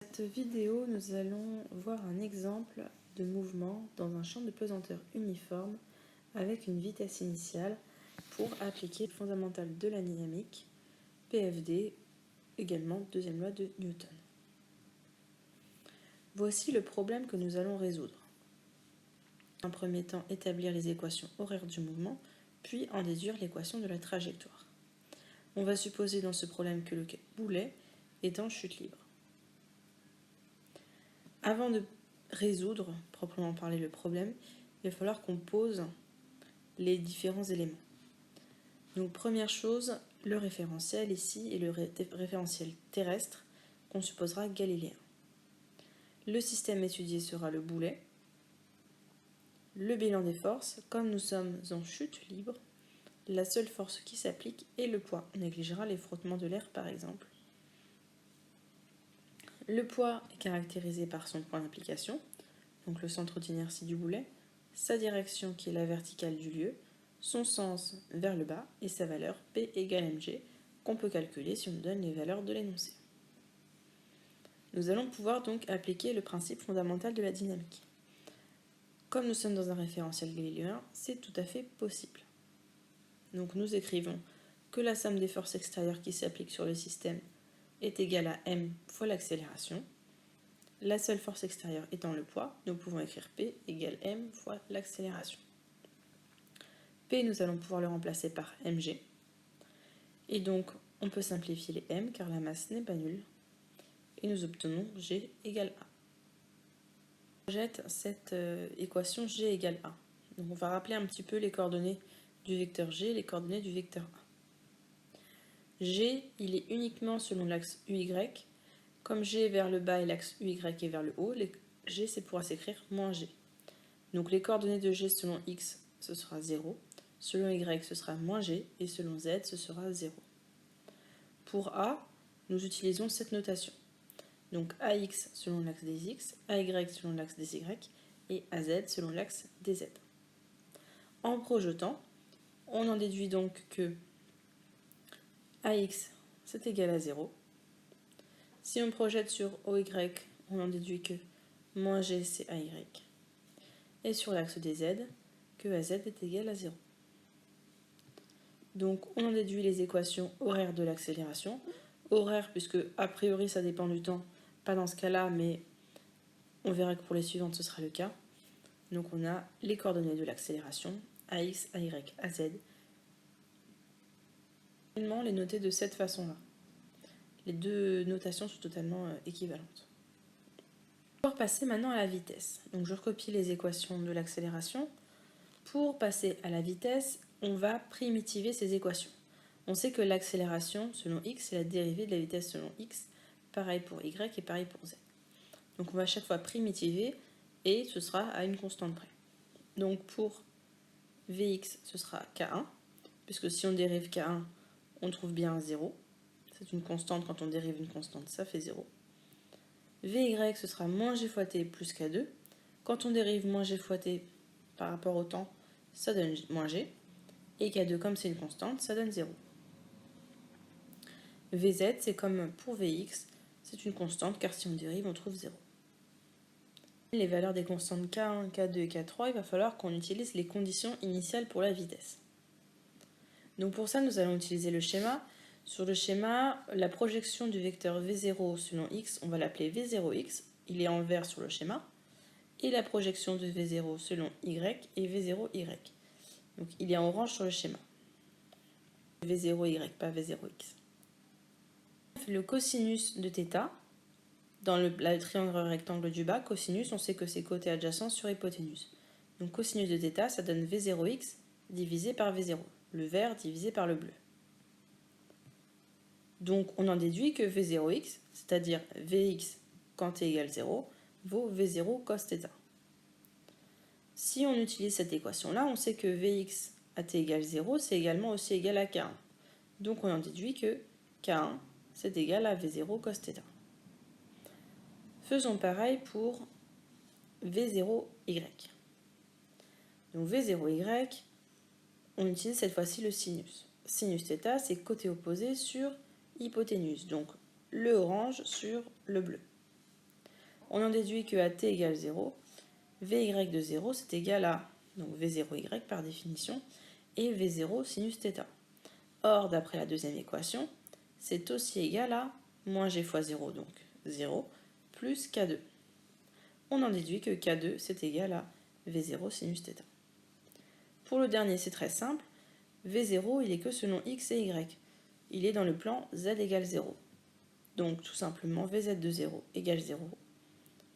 Dans cette vidéo, nous allons voir un exemple de mouvement dans un champ de pesanteur uniforme avec une vitesse initiale pour appliquer le fondamental de la dynamique, PFD, également deuxième loi de Newton. Voici le problème que nous allons résoudre. En premier temps, établir les équations horaires du mouvement, puis en déduire l'équation de la trajectoire. On va supposer dans ce problème que le boulet est en chute libre. Avant de résoudre proprement parler le problème, il va falloir qu'on pose les différents éléments. Donc première chose, le référentiel ici est le référentiel terrestre qu'on supposera galiléen. Le système étudié sera le boulet. Le bilan des forces, comme nous sommes en chute libre, la seule force qui s'applique est le poids. On négligera les frottements de l'air par exemple. Le poids est caractérisé par son point d'application, donc le centre d'inertie du boulet, sa direction qui est la verticale du lieu, son sens vers le bas et sa valeur P égale mg qu'on peut calculer si on nous donne les valeurs de l'énoncé. Nous allons pouvoir donc appliquer le principe fondamental de la dynamique. Comme nous sommes dans un référentiel galiléen, c'est tout à fait possible. Donc nous écrivons que la somme des forces extérieures qui s'appliquent sur le système est égale à m fois l'accélération. La seule force extérieure étant le poids, nous pouvons écrire P égale m fois l'accélération. P, nous allons pouvoir le remplacer par mg. Et donc, on peut simplifier les m car la masse n'est pas nulle. Et nous obtenons g égale a. On projette cette équation g égale a. Donc on va rappeler un petit peu les coordonnées du vecteur g et les coordonnées du vecteur a. G, il est uniquement selon l'axe uy. Comme g est vers le bas et l'axe uy est vers le haut, g c'est pourra s'écrire moins g. Donc les coordonnées de g selon x, ce sera 0. Selon y, ce sera moins g. Et selon z, ce sera 0. Pour a, nous utilisons cette notation. Donc AX selon l'axe des X, AY selon l'axe des Y et AZ selon l'axe des Z. En projetant, on en déduit donc que AX c'est égal à 0. Si on projette sur OY, on en déduit que moins G c'est AY. Et sur l'axe des Z, que AZ est égal à 0. Donc on en déduit les équations horaires de l'accélération. Horaire puisque a priori ça dépend du temps, pas dans ce cas-là, mais on verra que pour les suivantes ce sera le cas. Donc on a les coordonnées de l'accélération, AX, AY, AZ. Les noter de cette façon-là. Les deux notations sont totalement équivalentes. On va passer maintenant à la vitesse. Donc je recopie les équations de l'accélération. Pour passer à la vitesse, on va primitiver ces équations. On sait que l'accélération selon x, c'est la dérivée de la vitesse selon x. Pareil pour y et pareil pour z. Donc on va à chaque fois primitiver et ce sera à une constante près. Donc pour Vx, ce sera K1, puisque si on dérive K1, on trouve bien 0. C'est une constante, quand on dérive une constante, ça fait 0. Vy, ce sera moins g fois t plus K2. Quand on dérive moins g fois t par rapport au temps, ça donne moins g. Et K2, comme c'est une constante, ça donne 0. Vz, c'est comme pour Vx, c'est une constante, car si on dérive, on trouve 0. Les valeurs des constantes K1, K2 et K3, il va falloir qu'on utilise les conditions initiales pour la vitesse. Donc pour ça, nous allons utiliser le schéma. Sur le schéma, la projection du vecteur V0 selon x, on va l'appeler V0x, il est en vert sur le schéma. Et la projection de V0 selon y est V0y. Donc il est en orange sur le schéma. V0y, pas V0x. Le cosinus de θ, dans le triangle rectangle du bas, cosinus, on sait que c'est côté adjacent sur hypoténuse. Donc cosinus de θ, ça donne V0x divisé par V0, le vert divisé par le bleu. Donc on en déduit que V0x, c'est-à-dire Vx quand t égale 0, vaut V0 cos θ. Si on utilise cette équation-là, on sait que Vx à t égale 0, c'est également aussi égal à K1. Donc on en déduit que K1, c'est égal à V0 cos θ. Faisons pareil pour V0y. Donc V0y, on utilise cette fois-ci le sinus. Sinus θ, c'est côté opposé sur hypoténuse, donc le orange sur le bleu. On en déduit que à t égale 0, vy de 0 c'est égal à donc v0y par définition et v0 sinus θ. Or, d'après la deuxième équation, c'est aussi égal à moins g fois 0, donc 0, plus k2. On en déduit que k2 c'est égal à v0 sinus θ. Pour le dernier, c'est très simple. v0, il est que selon x et y. Il est dans le plan z égale 0. Donc, tout simplement, vz de 0 égale 0.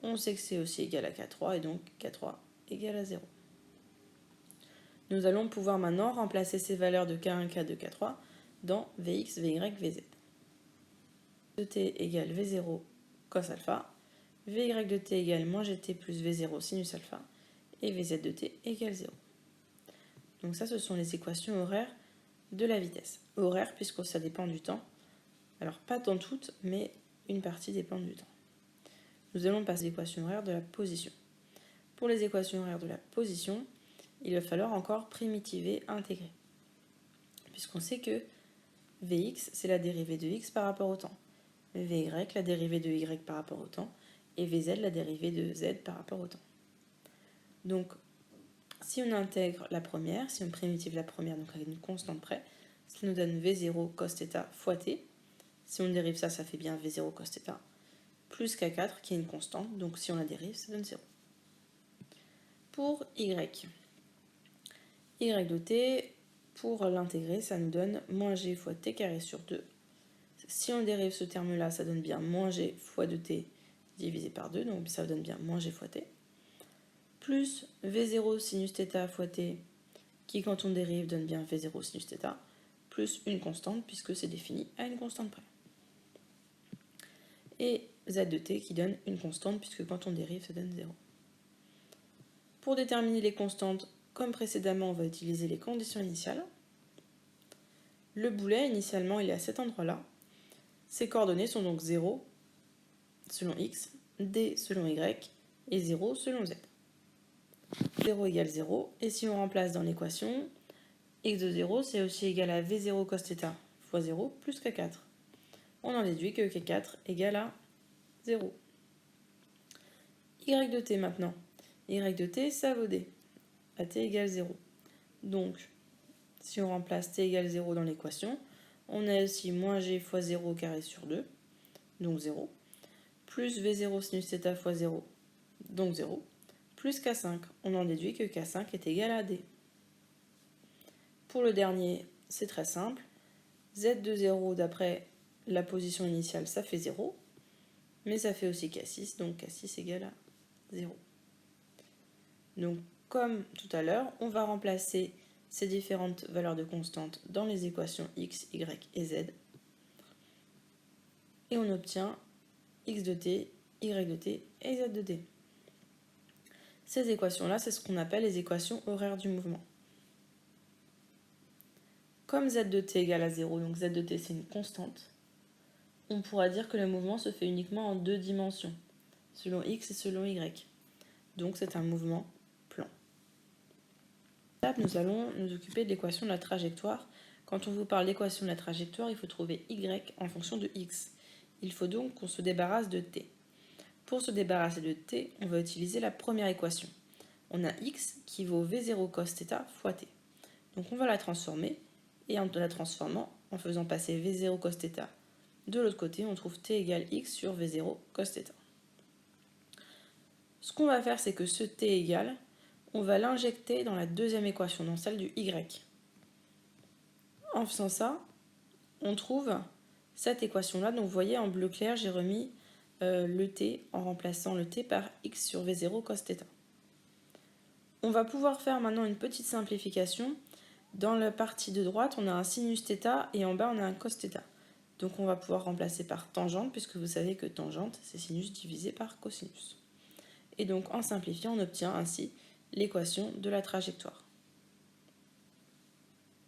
On sait que c'est aussi égal à k3, et donc k3 égale à 0. Nous allons pouvoir maintenant remplacer ces valeurs de k1, k2, k3 dans vx, vy, vz. De t égale v0 cos alpha, vy de t égale moins gt plus v0 sinus alpha, et vz de t égale 0. Donc ça, ce sont les équations horaires de la vitesse. Horaires puisque ça dépend du temps. Alors pas dans toutes, mais une partie dépend du temps. Nous allons passer aux équations horaires de la position. Pour les équations horaires de la position, il va falloir encore primitiver, intégrer. Puisqu'on sait que Vx, c'est la dérivée de x par rapport au temps. Vy, la dérivée de y par rapport au temps. Et Vz, la dérivée de z par rapport au temps. Donc, si on intègre la première, si on primitive la première, donc avec une constante près, ça nous donne V0 cos θ fois t. Si on dérive ça, ça fait bien V0 cos θ. Plus K4 qui est une constante, donc si on la dérive, ça donne 0. Pour y de t, pour l'intégrer, ça nous donne moins g fois t carré sur 2. Si on dérive ce terme-là, ça donne bien moins g fois 2t divisé par 2, donc ça donne bien moins g fois t. Plus v0 sinus θ fois t, qui quand on dérive donne bien v0 sinus θ, plus une constante, puisque c'est défini à une constante près. Et z de t qui donne une constante, puisque quand on dérive, ça donne 0. Pour déterminer les constantes, comme précédemment, on va utiliser les conditions initiales. Le boulet, initialement, il est à cet endroit-là. Ses coordonnées sont donc 0 selon x, d selon y, et 0 selon z. 0 égale 0, et si on remplace dans l'équation, x de 0, c'est aussi égal à v0 cos θ fois 0 plus k4. On en déduit que k4 égale à 0. Y de t maintenant. Y de t, ça vaut d. À t égale 0. Donc, si on remplace t égale 0 dans l'équation, on a aussi moins g fois 0 au carré sur 2, donc 0, plus v0 sinus θ fois 0, donc 0, plus k5. On en déduit que k5 est égal à d. Pour le dernier, c'est très simple. Z de 0, d'après la position initiale, ça fait 0, mais ça fait aussi k6, donc k6 égale à 0. Donc, comme tout à l'heure, on va remplacer ces différentes valeurs de constantes dans les équations x, y et z. Et on obtient x de t, y de t et z de t. Ces équations-là, c'est ce qu'on appelle les équations horaires du mouvement. Comme z de t égale à 0, donc z de t c'est une constante, on pourra dire que le mouvement se fait uniquement en 2 dimensions, selon x et selon y. Donc c'est un mouvement plan. Nous allons nous occuper de l'équation de la trajectoire. Quand on vous parle d'équation de la trajectoire, il faut trouver y en fonction de x. Il faut donc qu'on se débarrasse de t. Pour se débarrasser de t, on va utiliser la première équation. On a x qui vaut v0 cos θ fois t. Donc on va la transformer, et en la transformant, en faisant passer v0 cos θ de l'autre côté, on trouve t égale x sur v0 cos θ. Ce qu'on va faire, c'est que ce t égale, on va l'injecter dans la deuxième équation, dans celle du y. En faisant ça, on trouve cette équation-là. Donc vous voyez, en bleu clair, j'ai remis le t en remplaçant le t par x sur v0 cos θ. On va pouvoir faire maintenant une petite simplification. Dans la partie de droite, on a un sinus θ et en bas, on a un cos θ. Donc on va pouvoir remplacer par tangente, puisque vous savez que tangente, c'est sinus divisé par cosinus. Et donc en simplifiant, on obtient ainsi l'équation de la trajectoire.